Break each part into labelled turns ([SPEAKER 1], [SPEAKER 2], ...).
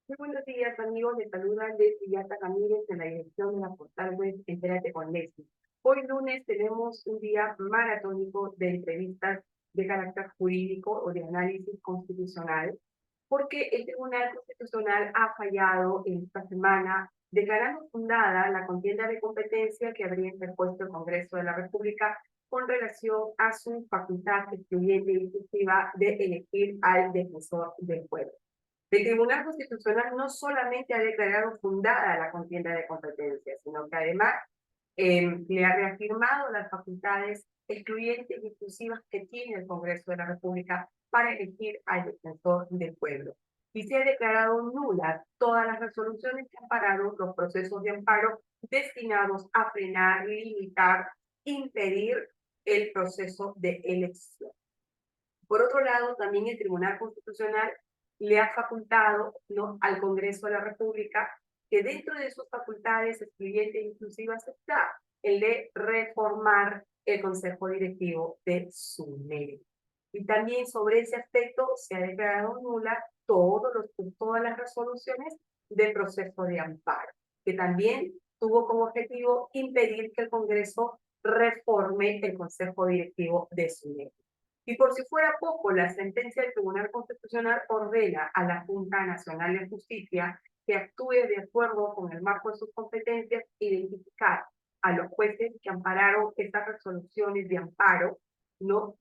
[SPEAKER 1] Muy buenos días, amigos. Les saluda Leslie Yata Ramírez en la dirección de la portal web Entérate con Leslie. Hoy lunes tenemos un día maratónico de entrevistas de carácter jurídico o de análisis constitucional, porque el Tribunal Constitucional ha fallado en esta semana, declarando fundada la contienda de competencia que habría interpuesto el Congreso de la República con relación a su facultad excluyente y exclusiva de elegir al defensor del pueblo. El Tribunal Constitucional no solamente ha declarado fundada la contienda de competencias, sino que además le ha reafirmado las facultades excluyentes y exclusivas que tiene el Congreso de la República para elegir al defensor del pueblo. Y se ha declarado nulas todas las resoluciones que ampararon los procesos de amparo destinados a frenar, limitar, impedir el proceso de elección. Por otro lado, también el Tribunal Constitucional le ha facultado, ¿no?, al Congreso de la República que dentro de sus facultades excluyentes e inclusivas está el de reformar el Consejo Directivo de SUNEDI. Y también sobre ese aspecto se ha declarado nula todas las resoluciones del proceso de amparo, que también tuvo como objetivo impedir que el Congreso reforme el Consejo Directivo de SUNEDI. Y por si fuera poco, la sentencia del Tribunal Constitucional ordena a la Junta Nacional de Justicia que actúe de acuerdo con el marco de sus competencias, identificar a los jueces que ampararon estas resoluciones de amparo, ¿no?,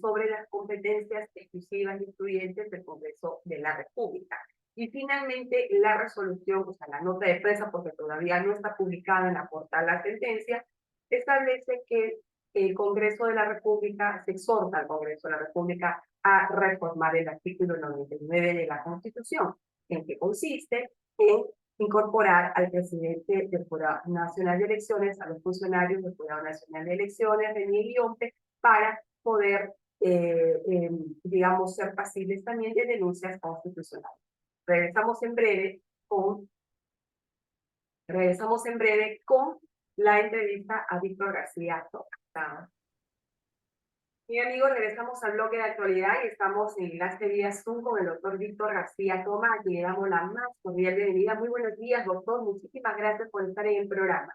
[SPEAKER 1] sobre las competencias exclusivas y excluyentes del Congreso de la República. Y finalmente la resolución, o sea, la nota de prensa, porque todavía no está publicada en la portal la sentencia, establece que el Congreso de la República, se exhorta al Congreso de la República a reformar el artículo 99 de la Constitución, en que consiste en incorporar al presidente del Jurado Nacional de Elecciones, a los funcionarios del Jurado Nacional de Elecciones, René Guionte, para poder, digamos, ser pasibles también de denuncias constitucionales. Regresamos en breve con, regresamos en breve con la entrevista a Víctor García Toca. Y amigos, regresamos al bloque de actualidad y estamos en enlace vía Zoom con el doctor Víctor García Toma, a quien le damos la más cordial bienvenida. Muy buenos días, doctor. Muchísimas gracias por estar en el programa.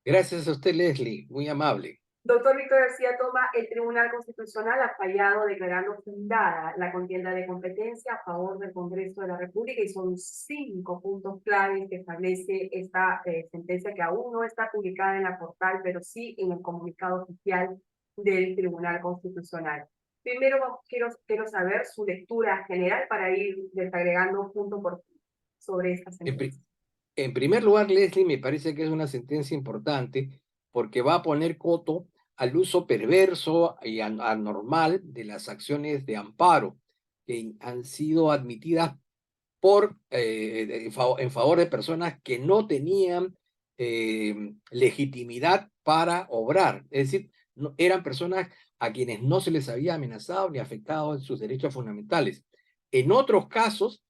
[SPEAKER 2] Gracias a usted, Leslie, muy amable.
[SPEAKER 1] Doctor Víctor García Toma, el Tribunal Constitucional ha fallado declarando fundada la contienda de competencia a favor del Congreso de la República y son 5 puntos claves que establece esta sentencia que aún no está publicada en la portal, pero sí en el comunicado oficial del Tribunal Constitucional. Primero quiero saber su lectura general para ir desagregando punto por punto sobre esta
[SPEAKER 2] En, pri-
[SPEAKER 1] sentencia.
[SPEAKER 2] en primer lugar, Leslie, me parece que es una sentencia importante porque va a poner coto al uso perverso y anormal de las acciones de amparo que han sido admitidas en favor de personas que no tenían legitimidad para obrar. Es decir, eran personas a quienes no se les había amenazado ni afectado en sus derechos fundamentales. En otros casos,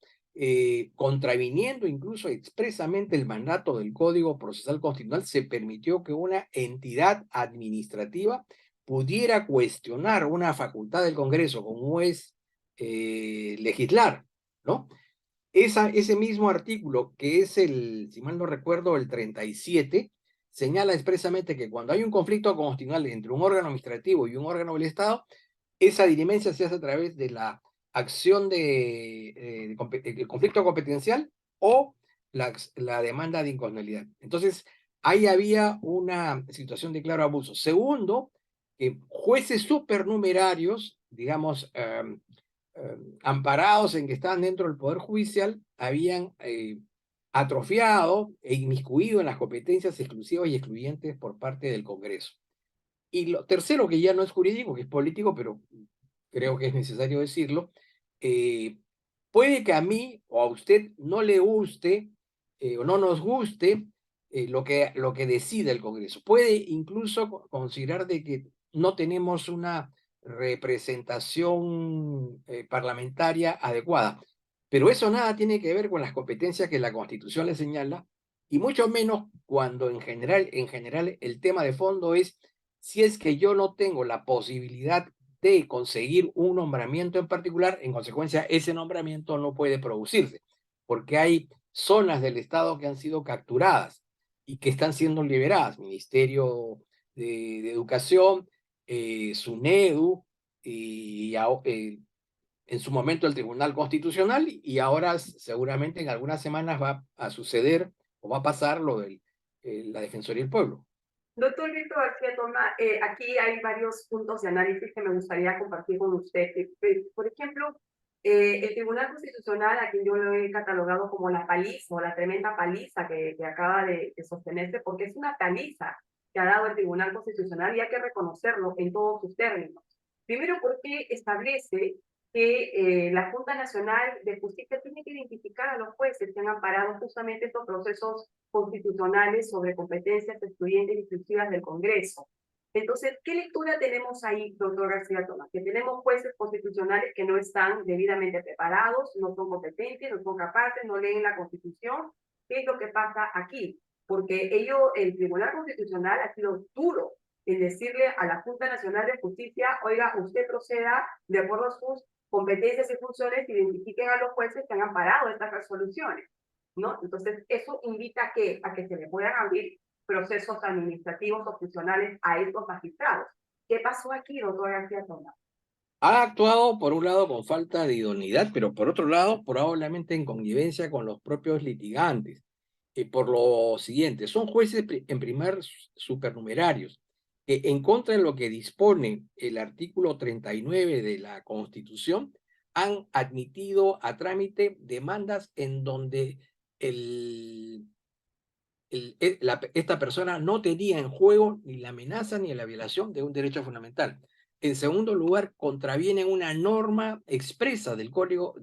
[SPEAKER 2] contraviniendo incluso expresamente el mandato del Código Procesal Constitucional, se permitió que una entidad administrativa pudiera cuestionar una facultad del Congreso como es legislar, ¿no? Ese mismo artículo, que es si mal no recuerdo, el 37, señala expresamente que cuando hay un conflicto constitucional entre un órgano administrativo y un órgano del Estado, esa dirimencia se hace a través de la acción el conflicto competencial o la demanda de inconstitucionalidad. Entonces, ahí había una situación de claro abuso. Segundo, que jueces supernumerarios, digamos, amparados en que estaban dentro del Poder Judicial, habían atrofiado e inmiscuido en las competencias exclusivas y excluyentes por parte del Congreso. Y lo tercero, que ya no es jurídico, que es político, pero creo que es necesario decirlo, eh, puede que a mí o a usted no le guste o no nos guste lo que decide el Congreso. Puede incluso considerar de que no tenemos una representación parlamentaria adecuada, pero eso nada tiene que ver con las competencias que la Constitución le señala, y mucho menos cuando en general el tema de fondo es si es que yo no tengo la posibilidad de conseguir un nombramiento en particular, en consecuencia, ese nombramiento no puede producirse. porque hay zonas del Estado que han sido capturadas y que están siendo liberadas. Ministerio de Educación, SUNEDU, y en su momento el Tribunal Constitucional, y ahora seguramente en algunas semanas va a suceder o va a pasar lo de la Defensoría del Pueblo.
[SPEAKER 1] Doctor Víctor García Toma, aquí hay varios puntos de análisis que me gustaría compartir con usted. Por ejemplo, el Tribunal Constitucional, a quien yo lo he catalogado como la paliza o la tremenda paliza que acaba de sostenerse, porque es una paliza que ha dado el Tribunal Constitucional y hay que reconocerlo en todos sus términos. Primero, porque establece que la Junta Nacional de Justicia tiene que identificar a los jueces que han amparado justamente estos procesos constitucionales sobre competencias excluyentes y exclusivas del Congreso. Entonces, ¿qué lectura tenemos ahí, doctor García Tomás? Que tenemos jueces constitucionales que no están debidamente preparados, no son competentes, no son capaces, no leen la Constitución. ¿Qué es lo que pasa aquí? Porque el Tribunal Constitucional ha sido duro en decirle a la Junta Nacional de Justicia, oiga, usted proceda de acuerdo a sus competencias y funciones, identifiquen a los jueces que han amparado estas resoluciones, ¿no? Entonces, eso invita a que se le puedan abrir procesos administrativos o funcionales a estos magistrados. ¿Qué pasó aquí, doctor García Tomás?
[SPEAKER 2] Ha actuado, por un lado, con falta de idoneidad, pero por otro lado, probablemente en connivencia con los propios litigantes. Por lo siguiente, son jueces en primer supernumerarios, que en contra de lo que dispone el artículo 39 de la Constitución, han admitido a trámite demandas en donde esta persona no tenía en juego ni la amenaza ni la violación de un derecho fundamental. En segundo lugar, contraviene una norma expresa del Código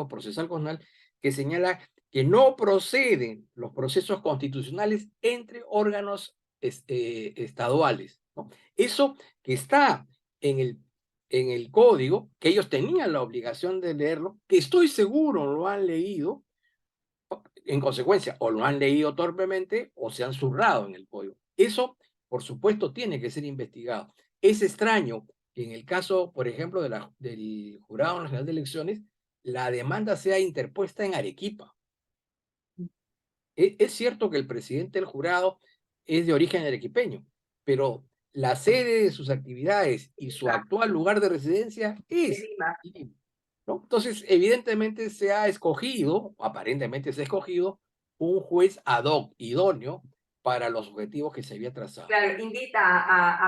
[SPEAKER 2] Procesal Constitucional que señala que no proceden los procesos constitucionales entre órganos estaduales, ¿no? Eso que está en el código, que ellos tenían la obligación de leerlo, que estoy seguro lo han leído, en consecuencia, o lo han leído torpemente o se han zurrado en el código. Eso, por supuesto, tiene que ser investigado. Es extraño que en el caso, por ejemplo, del Jurado Nacional de Elecciones, la demanda sea interpuesta en Arequipa. Es cierto que el presidente del jurado es de origen arequipeño, pero la sede de sus actividades y su actual lugar de residencia es
[SPEAKER 1] Lima.
[SPEAKER 2] Lima, ¿no? Entonces, evidentemente se ha escogido, aparentemente se ha escogido, un juez ad hoc, idóneo, para los objetivos que se había trazado.
[SPEAKER 1] Claro, invita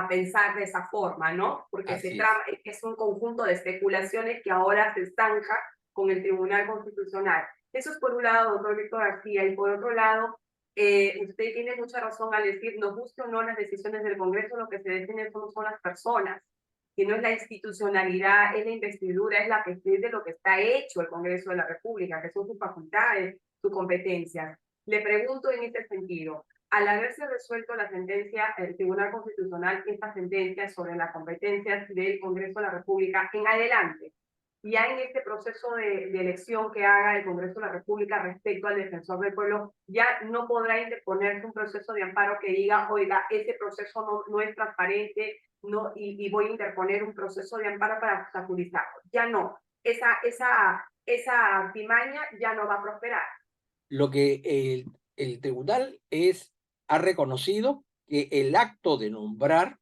[SPEAKER 1] a pensar de esa forma, ¿no? Porque
[SPEAKER 2] Así
[SPEAKER 1] es un conjunto de especulaciones que ahora se zanja con el Tribunal Constitucional. Eso es por un lado, doctor Víctor García, y por otro lado, usted tiene mucha razón al decir, nos guste o no las decisiones del Congreso, lo que se define son las personas, que no es la institucionalidad, es la investidura, es la que es de lo que está hecho el Congreso de la República, que son sus facultades, sus competencias. Le pregunto en este sentido, al haberse resuelto la sentencia, el Tribunal Constitucional, esta sentencia sobre las competencias del Congreso de la República en adelante, ya en este proceso de elección que haga el Congreso de la República respecto al defensor del pueblo, ya no podrá interponerse un proceso de amparo que diga, oiga, ese proceso no es transparente, no, y voy a interponer un proceso de amparo para obstaculizarlo. Ya no. Esa artimaña ya no va a prosperar.
[SPEAKER 2] lo que el tribunal ha reconocido que el acto de nombrar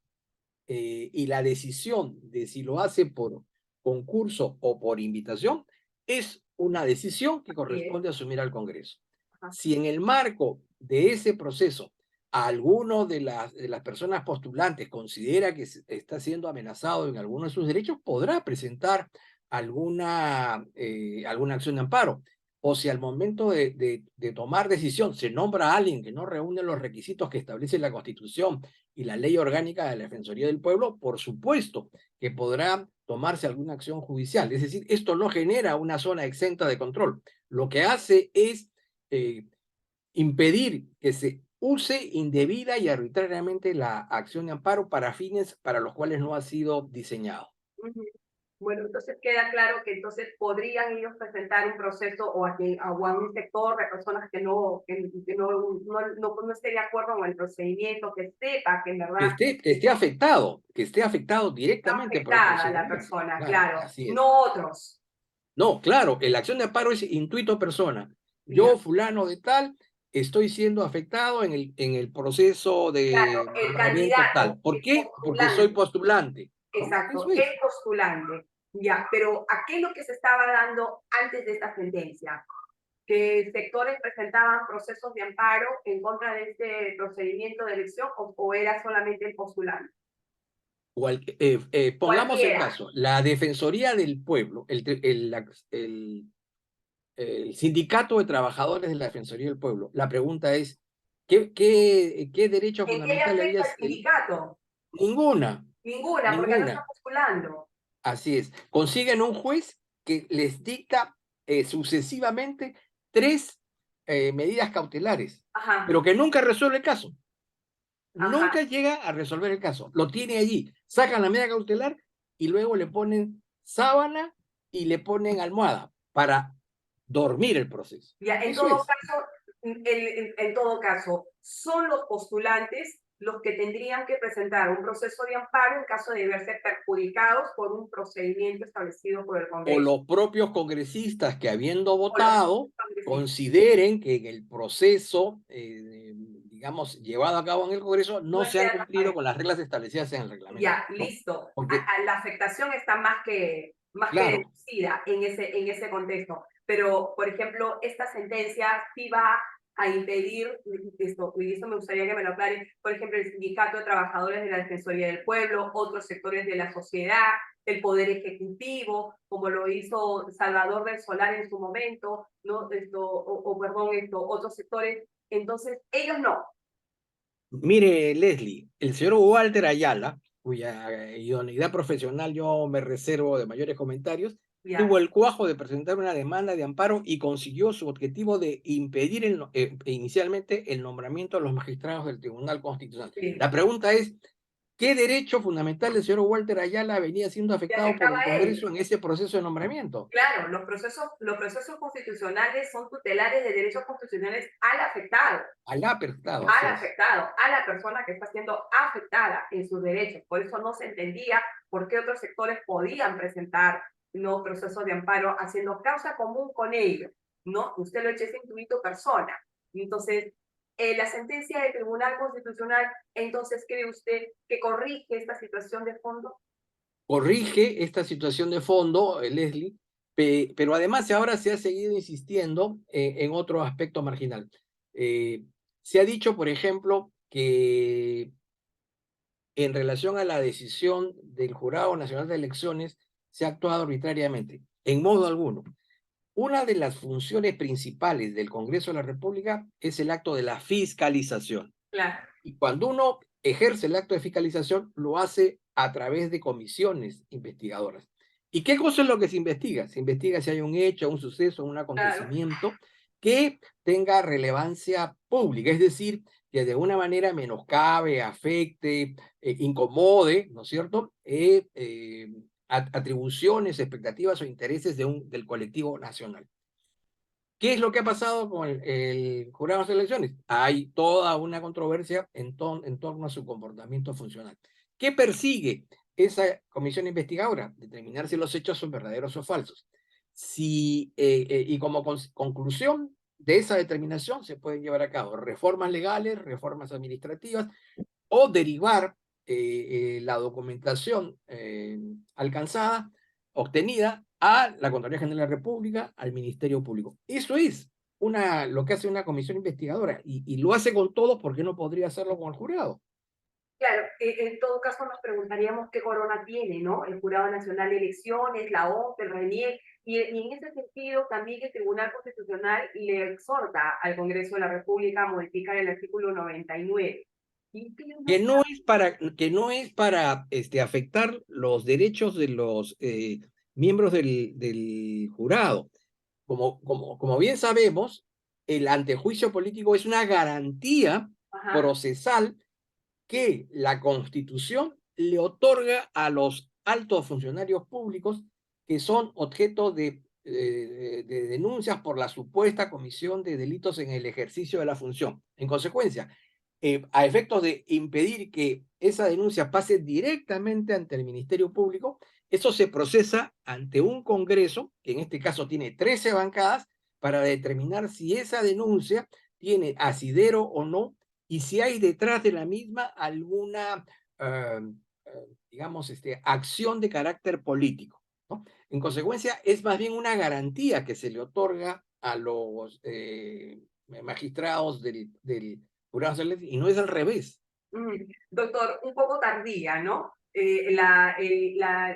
[SPEAKER 2] y la decisión de si lo hace por concurso o por invitación es una decisión que corresponde asumir al Congreso.
[SPEAKER 1] Ajá.
[SPEAKER 2] Si en el marco de ese proceso alguno de las personas postulantes considera que está siendo amenazado en alguno de sus derechos, podrá presentar alguna acción de amparo. O si al momento de tomar decisión se nombra a alguien que no reúne los requisitos que establece la Constitución y la Ley Orgánica de la Defensoría del Pueblo, por supuesto que podrá tomarse alguna acción judicial. Es decir, esto no genera una zona exenta de control. Lo que hace es impedir que se use indebida y arbitrariamente la acción de amparo para fines para los cuales no ha sido diseñado.
[SPEAKER 1] Bueno, entonces queda claro que entonces podrían ellos presentar un proceso o a un sector de personas que no esté de acuerdo con el procedimiento, que sepa que en verdad
[SPEAKER 2] Que esté afectado
[SPEAKER 1] está
[SPEAKER 2] directamente por el
[SPEAKER 1] afectada la
[SPEAKER 2] procedimiento.
[SPEAKER 1] persona,
[SPEAKER 2] Claro,
[SPEAKER 1] claro,
[SPEAKER 2] así es.
[SPEAKER 1] no otros.
[SPEAKER 2] No, claro, la acción de amparo es intuito persona.
[SPEAKER 1] Ya.
[SPEAKER 2] Yo, fulano de tal, estoy siendo afectado en el proceso
[SPEAKER 1] Claro,
[SPEAKER 2] de
[SPEAKER 1] el
[SPEAKER 2] nombramiento
[SPEAKER 1] candidato,
[SPEAKER 2] tal. ¿Por
[SPEAKER 1] el
[SPEAKER 2] qué? Porque soy
[SPEAKER 1] postulante,
[SPEAKER 2] postulante, ¿no?
[SPEAKER 1] exacto,
[SPEAKER 2] Eso
[SPEAKER 1] el
[SPEAKER 2] es.
[SPEAKER 1] postulante. Ya, pero ¿a qué es lo que se estaba dando antes de esta sentencia? Que sectores presentaban procesos de amparo en contra de este procedimiento de elección o era solamente el postulante.
[SPEAKER 2] Pongamos el
[SPEAKER 1] Cualquiera.
[SPEAKER 2] caso, la Defensoría del Pueblo, el Sindicato de Trabajadores de la Defensoría del Pueblo, la pregunta es, ¿qué derecho
[SPEAKER 1] ¿En qué le
[SPEAKER 2] fundamental le había?
[SPEAKER 1] afecta al sindicato?
[SPEAKER 2] Ninguna,
[SPEAKER 1] Ninguna, porque no está
[SPEAKER 2] ninguna.
[SPEAKER 1] postulando.
[SPEAKER 2] Así es. Consiguen un juez que les dicta sucesivamente 3 medidas cautelares,
[SPEAKER 1] Ajá,
[SPEAKER 2] pero que nunca resuelve el caso.
[SPEAKER 1] ajá.
[SPEAKER 2] Nunca llega a resolver el caso. Lo tiene allí. Sacan la medida cautelar y luego le ponen sábana y le ponen almohada para dormir el proceso.
[SPEAKER 1] Ya,
[SPEAKER 2] Eso es.
[SPEAKER 1] en todo caso, son los postulantes los que tendrían que presentar un proceso de amparo en caso de verse perjudicados por un procedimiento establecido por el
[SPEAKER 2] O
[SPEAKER 1] Congreso.
[SPEAKER 2] los propios congresistas que habiendo
[SPEAKER 1] O los
[SPEAKER 2] votado
[SPEAKER 1] congresistas.
[SPEAKER 2] consideren que en el proceso, digamos, llevado a cabo en el Congreso
[SPEAKER 1] No
[SPEAKER 2] no se han
[SPEAKER 1] sea
[SPEAKER 2] cumplido
[SPEAKER 1] transparente.
[SPEAKER 2] con las reglas establecidas en el reglamento,
[SPEAKER 1] Ya,
[SPEAKER 2] ¿no?
[SPEAKER 1] listo.
[SPEAKER 2] Porque,
[SPEAKER 1] La afectación está más que
[SPEAKER 2] claro,
[SPEAKER 1] deducida en ese contexto. Pero, por ejemplo, esta sentencia sí va a impedir esto, y eso me gustaría que me lo aclaren, por ejemplo, el Sindicato de Trabajadores de la Defensoría del Pueblo, otros sectores de la sociedad, el Poder Ejecutivo, como lo hizo Salvador del Solar en su momento, ¿no? Perdón, otros sectores. Entonces, ellos no.
[SPEAKER 2] mire, Leslie, el señor Walter Ayala, cuya idoneidad profesional yo me reservo de mayores comentarios, tuvo
[SPEAKER 1] Ya,
[SPEAKER 2] el cuajo de presentar una demanda de amparo y consiguió su objetivo de impedir inicialmente el nombramiento de los magistrados del Tribunal Constitucional.
[SPEAKER 1] sí.
[SPEAKER 2] La pregunta es, ¿qué derecho fundamental del señor Walter Ayala venía siendo
[SPEAKER 1] Le
[SPEAKER 2] afectado por
[SPEAKER 1] afectaba
[SPEAKER 2] el
[SPEAKER 1] a él.
[SPEAKER 2] Congreso en ese proceso de nombramiento?
[SPEAKER 1] Claro, los procesos constitucionales son tutelares de derechos constitucionales
[SPEAKER 2] Alá afectado, así es.
[SPEAKER 1] a la persona que está siendo afectada en sus derechos. Por eso no se entendía por qué otros sectores podían presentar no procesos de amparo haciendo causa común con ellos, ¿no? Usted lo echa ese intuito persona. Entonces, la sentencia del Tribunal Constitucional, entonces, ¿cree usted que corrige esta situación de fondo?
[SPEAKER 2] Corrige esta situación de fondo, Leslie, pero además ahora se ha seguido insistiendo en otro aspecto marginal. Eh, Se ha dicho, por ejemplo, que en relación a la decisión del Jurado Nacional de Elecciones se ha actuado arbitrariamente. En modo alguno. Una de las funciones principales del Congreso de la República es el acto de la fiscalización.
[SPEAKER 1] Claro,
[SPEAKER 2] Y cuando uno ejerce el acto de fiscalización, lo hace a través de comisiones investigadoras. ¿Y qué cosa es lo que se investiga? Se investiga si hay un hecho, un suceso, un
[SPEAKER 1] claro.
[SPEAKER 2] acontecimiento que tenga relevancia pública, es decir, que de una manera menoscabe, afecte, incomode, ¿no es cierto?, atribuciones, expectativas o intereses del colectivo nacional. ¿Qué es lo que ha pasado con el jurado de elecciones? Hay toda una controversia en torno a su comportamiento funcional. ¿Qué persigue esa comisión investigadora? Determinar si los hechos son verdaderos o falsos. Y como conclusión de esa determinación se pueden llevar a cabo reformas legales, reformas administrativas o derivar la documentación alcanzada, obtenida, a la Contraloría General de la República, al Ministerio Público. Eso es lo que hace una comisión investigadora y lo hace con todos, ¿por qué no podría hacerlo con el jurado?
[SPEAKER 1] Claro, en todo caso nos preguntaríamos qué corona tiene, ¿no? El Jurado Nacional de Elecciones, la ONCE, el RENIEC, y en ese sentido también el Tribunal Constitucional le exhorta al Congreso de la República a modificar el artículo 99. Y pide una...
[SPEAKER 2] Que no es para afectar los derechos de los miembros del jurado. Como bien sabemos, el antejuicio político es una garantía
[SPEAKER 1] Ajá,
[SPEAKER 2] procesal que la Constitución le otorga a los altos funcionarios públicos que son objeto de denuncias por la supuesta comisión de delitos en el ejercicio de la función. En consecuencia, a efectos de impedir que esa denuncia pase directamente ante el Ministerio Público, eso se procesa ante un Congreso, que en este caso tiene 13 bancadas, para determinar si esa denuncia tiene asidero o no y si hay detrás de la misma alguna, eh, digamos, acción de carácter político, ¿no? En consecuencia, es más bien una garantía que se le otorga a los magistrados del Jurado Nacional y no es al revés.
[SPEAKER 1] Doctor, un poco tardía, ¿no?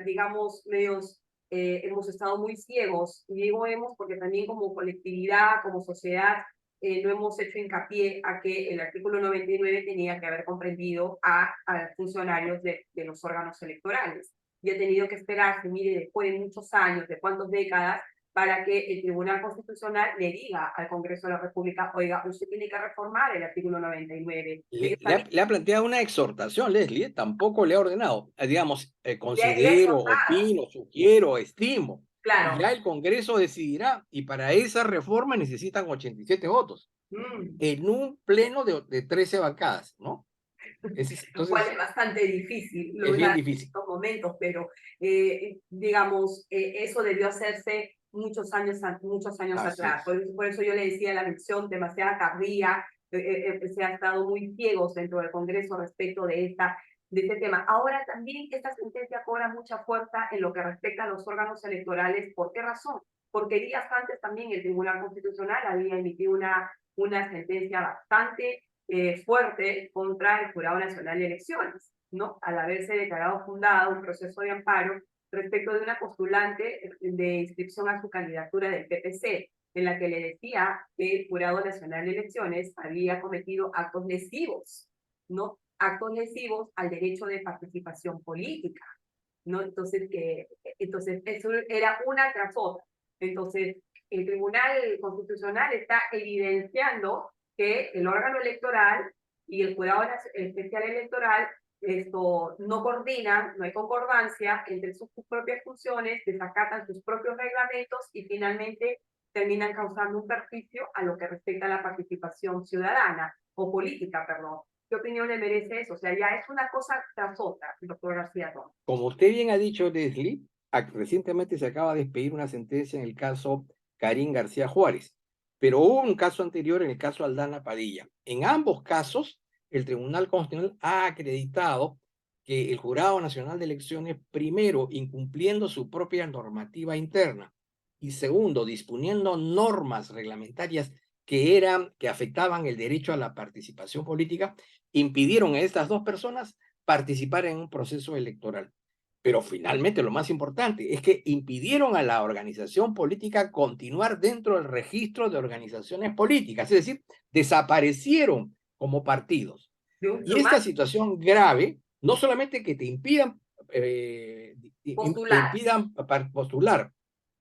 [SPEAKER 1] Digamos, medios, hemos estado muy ciegos, y digo hemos porque también como colectividad, como sociedad, no hemos hecho hincapié a que el artículo 99 tenía que haber comprendido a funcionarios de los órganos electorales. Y ha tenido que esperarse, mire, después de muchos años, de cuántas décadas, para que el Tribunal Constitucional le diga al Congreso de la República, oiga, usted tiene que reformar el artículo 99. Ellos también
[SPEAKER 2] Le ha planteado una exhortación, Leslie, tampoco le ha ordenado. Digamos,
[SPEAKER 1] le ha
[SPEAKER 2] considero,
[SPEAKER 1] exhortado,
[SPEAKER 2] opino, sugiero, estimo. Y
[SPEAKER 1] claro.
[SPEAKER 2] ya el Congreso decidirá. Y para esa reforma necesitan 87 votos
[SPEAKER 1] Mm,
[SPEAKER 2] en un pleno de 13 bancadas, ¿no?
[SPEAKER 1] lo cual
[SPEAKER 2] Entonces,
[SPEAKER 1] es bastante difícil
[SPEAKER 2] es bien
[SPEAKER 1] lograr en
[SPEAKER 2] difícil.
[SPEAKER 1] estos momentos, pero digamos, eso debió hacerse muchos años
[SPEAKER 2] Así
[SPEAKER 1] atrás.
[SPEAKER 2] es.
[SPEAKER 1] Por eso yo le decía la mención demasiada tardía, se ha estado muy ciegos dentro del Congreso respecto de este tema. Ahora también esta sentencia cobra mucha fuerza en lo que respecta a los órganos electorales. ¿Por qué razón? Porque días antes también el Tribunal Constitucional había emitido una sentencia bastante fuerte contra el Jurado Nacional de Elecciones, ¿no? Al haberse declarado fundado un proceso de amparo respecto de una postulante de inscripción a su candidatura del PPC, en la que le decía que el Jurado Nacional de Elecciones había cometido actos lesivos, ¿no? Actos lesivos al derecho de participación política, ¿no? Entonces eso era una tras otra. Entonces, el Tribunal Constitucional está evidenciando que el órgano electoral y el Jurado Especial Electoral esto no coordinan, no hay concordancia entre sus propias funciones, desacatan sus propios reglamentos y finalmente terminan causando un perjuicio a lo que respecta a la participación ciudadana o política, perdón. ¿Qué opinión le merece eso? O sea, ya es una cosa tras otra, doctor García Ron.
[SPEAKER 2] Como usted bien ha dicho, Leslie, recientemente se acaba de expedir una sentencia en el caso Karim García Juárez, pero hubo un caso anterior en el caso Aldana Padilla. En ambos casos, el Tribunal Constitucional ha acreditado que el Jurado Nacional de Elecciones, primero, incumpliendo su propia normativa interna, y segundo, disponiendo normas reglamentarias que afectaban el derecho a la participación política, impidieron a estas dos personas participar en un proceso electoral. Pero finalmente lo más importante es que impidieron a la organización política continuar dentro del registro de organizaciones políticas, es decir, desaparecieron como partidos. Y
[SPEAKER 1] Lo
[SPEAKER 2] esta
[SPEAKER 1] más
[SPEAKER 2] situación grave, no solamente que te impidan, te
[SPEAKER 1] postular,
[SPEAKER 2] impidan postular,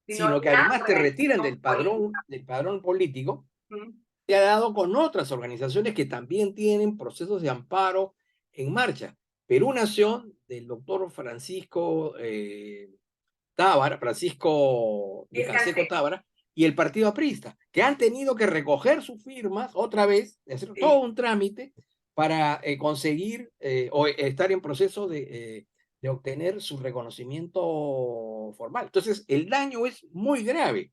[SPEAKER 1] sino
[SPEAKER 2] sino que
[SPEAKER 1] la
[SPEAKER 2] además te retiran
[SPEAKER 1] organización política.
[SPEAKER 2] del padrón político,
[SPEAKER 1] ¿Mm?
[SPEAKER 2] se ha dado con otras organizaciones que también tienen procesos de amparo en marcha. Perú Nación, del doctor Francisco Tábara, Francisco de
[SPEAKER 1] Es
[SPEAKER 2] Canseco
[SPEAKER 1] cansé,
[SPEAKER 2] Tábara, y el Partido Aprista, que han tenido que recoger sus firmas otra vez, hacer todo
[SPEAKER 1] sí.
[SPEAKER 2] un trámite para conseguir o estar en proceso de obtener su reconocimiento formal. Entonces, el daño es muy grave.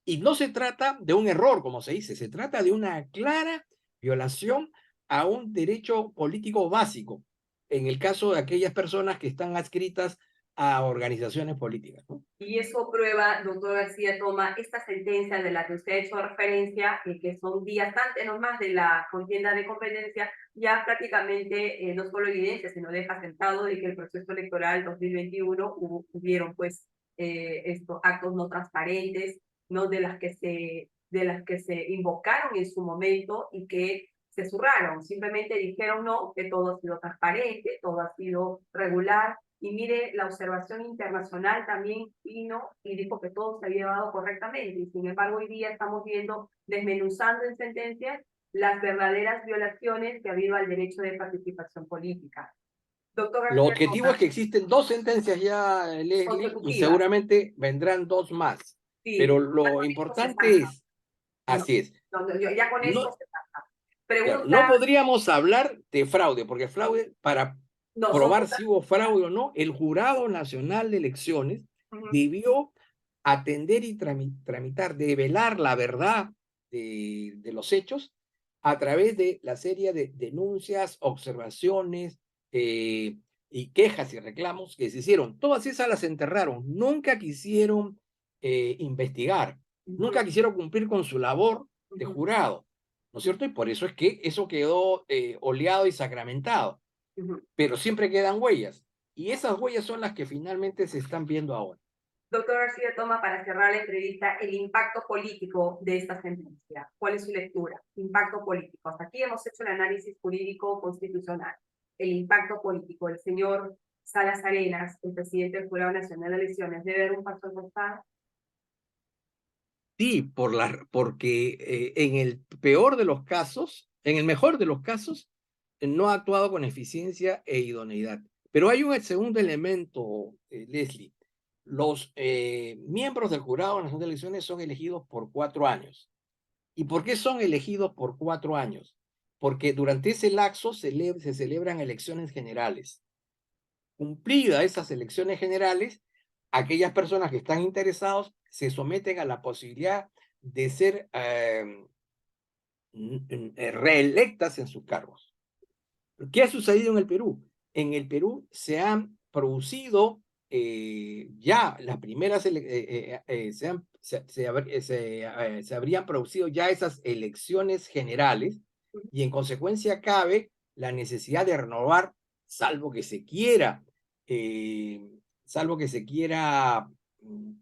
[SPEAKER 2] Y no se trata de un error, como se dice, se trata de una clara violación a un derecho político básico, en el caso de aquellas personas que están adscritas a organizaciones políticas, ¿no?
[SPEAKER 1] Y eso prueba, doctor García Toma, esta sentencia de la que usted ha hecho referencia, que son días antes nomás de la contienda de competencia, ya prácticamente no solo evidencia, sino deja sentado de que el proceso electoral 2021 hubieron pues estos actos no transparentes, ¿no? De las que se invocaron en su momento y que se zurraron, simplemente dijeron no, que todo ha sido transparente, todo ha sido regular, y mire, la observación internacional también vino y dijo que todo se había llevado correctamente. Y sin embargo, hoy día estamos viendo, desmenuzando en sentencias, las verdaderas violaciones que ha habido al derecho de participación política. Doctor
[SPEAKER 2] Lo
[SPEAKER 1] García
[SPEAKER 2] objetivo es
[SPEAKER 1] Toma,
[SPEAKER 2] que existen dos sentencias ya, Leslie, y
[SPEAKER 1] consecutivas.
[SPEAKER 2] seguramente vendrán dos más. Pero
[SPEAKER 1] Sí, ya
[SPEAKER 2] lo
[SPEAKER 1] con esto se
[SPEAKER 2] importante
[SPEAKER 1] saca.
[SPEAKER 2] es,
[SPEAKER 1] No,
[SPEAKER 2] así es,
[SPEAKER 1] ya con
[SPEAKER 2] no,
[SPEAKER 1] esto se saca.
[SPEAKER 2] claro, no
[SPEAKER 1] Pregunta,
[SPEAKER 2] podríamos hablar de fraude, porque fraude, para
[SPEAKER 1] no, son
[SPEAKER 2] probar
[SPEAKER 1] cosas.
[SPEAKER 2] si hubo fraude o no, el Jurado Nacional de Elecciones debió atender y tramitar, develar la verdad de los hechos a través de la serie de denuncias, observaciones y quejas y reclamos que se hicieron. Todas esas las enterraron. Nunca quisieron investigar,
[SPEAKER 1] Ujú,
[SPEAKER 2] nunca quisieron cumplir con su labor de
[SPEAKER 1] ujú,
[SPEAKER 2] jurado, ¿no es cierto? Y por eso es que eso quedó oleado y sacramentado,
[SPEAKER 1] ujú.
[SPEAKER 2] pero siempre quedan huellas. Y esas huellas son las que finalmente se están viendo ahora.
[SPEAKER 1] Doctor García Toma, para cerrar la entrevista, el impacto político de esta sentencia. ¿Cuál es su lectura? Impacto político. Hasta aquí hemos hecho el análisis jurídico constitucional. El impacto político. El señor Salas Arenas, el presidente del Jurado Nacional de Elecciones, debe dar un paso al costado.
[SPEAKER 2] Sí, porque en el peor de los casos, en el mejor de los casos, no ha actuado con eficiencia e idoneidad. Pero hay un segundo elemento, Leslie. Los miembros del Jurado Nacional de Elecciones son elegidos por 4 años. ¿Y por qué son elegidos por 4 años? Porque durante ese lapso se celebran elecciones generales. Cumplidas esas elecciones generales, aquellas personas que están interesados se someten a la posibilidad de ser reelectas en sus cargos. ¿Qué ha sucedido en el Perú? En el Perú se han producido ya las primeras, se habrían producido ya esas elecciones generales y en consecuencia cabe la necesidad de renovar, salvo que se quiera, eh, salvo que se quiera mm,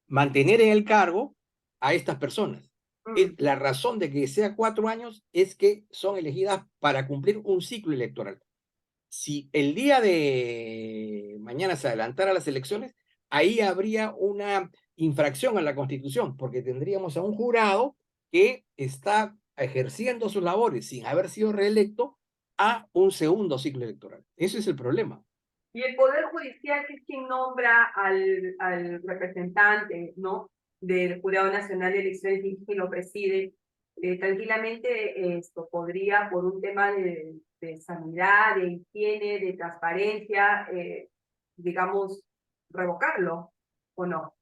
[SPEAKER 2] mantener en el cargo a estas personas.
[SPEAKER 1] Mm,
[SPEAKER 2] La razón de que sea 4 años es que son elegidas para cumplir un ciclo electoral. Si el día de mañana se adelantara las elecciones, ahí habría una infracción a la Constitución, porque tendríamos a un jurado que está ejerciendo sus labores sin haber sido reelecto a un segundo ciclo electoral. Ese es el problema.
[SPEAKER 1] Y el Poder Judicial, que es quien nombra al representante, ¿no? Del Jurado Nacional de Elecciones y quien lo preside, tranquilamente esto podría, por un tema de sanidad, de higiene, de transparencia, digamos, revocarlo, ¿o no?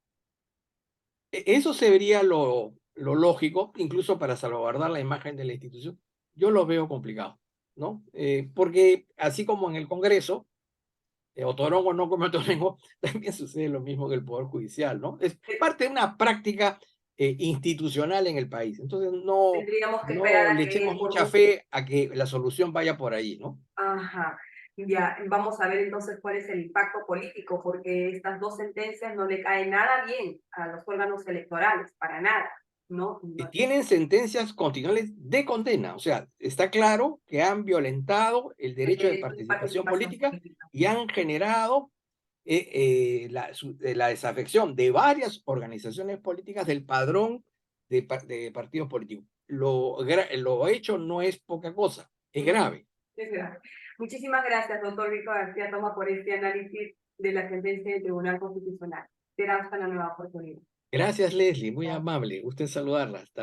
[SPEAKER 2] Eso sería lo lógico, incluso para salvaguardar la imagen de la institución. Yo lo veo complicado, ¿no? Porque así como en el Congreso, Otorongo no come Otorongo, también sucede lo mismo en el Poder Judicial, ¿no? Es parte de una práctica institucional en el país. Entonces,
[SPEAKER 1] Tendríamos que esperar
[SPEAKER 2] no
[SPEAKER 1] a
[SPEAKER 2] le
[SPEAKER 1] que
[SPEAKER 2] echemos
[SPEAKER 1] por
[SPEAKER 2] mucha fe a que la solución vaya por ahí, ¿no?
[SPEAKER 1] Ajá. Ya, vamos a ver entonces cuál es el impacto político, porque estas dos sentencias no le caen nada bien a los órganos electorales, para nada, ¿no?
[SPEAKER 2] Tienen sentencias continuales de condena. O sea, está claro que han violentado el
[SPEAKER 1] El
[SPEAKER 2] derecho de
[SPEAKER 1] derecho de
[SPEAKER 2] participación
[SPEAKER 1] participación
[SPEAKER 2] política
[SPEAKER 1] política.
[SPEAKER 2] y han generado la desafección de varias organizaciones políticas del padrón de partidos políticos. Lo hecho no es poca cosa, es
[SPEAKER 1] Ujú.
[SPEAKER 2] grave.
[SPEAKER 1] Es grave. Muchísimas gracias, doctor Rico García Toma, por este análisis de la sentencia del Tribunal Constitucional. Será hasta la nueva oportunidad.
[SPEAKER 2] Gracias, Leslie, muy amable. Gusto en saludarla. Hasta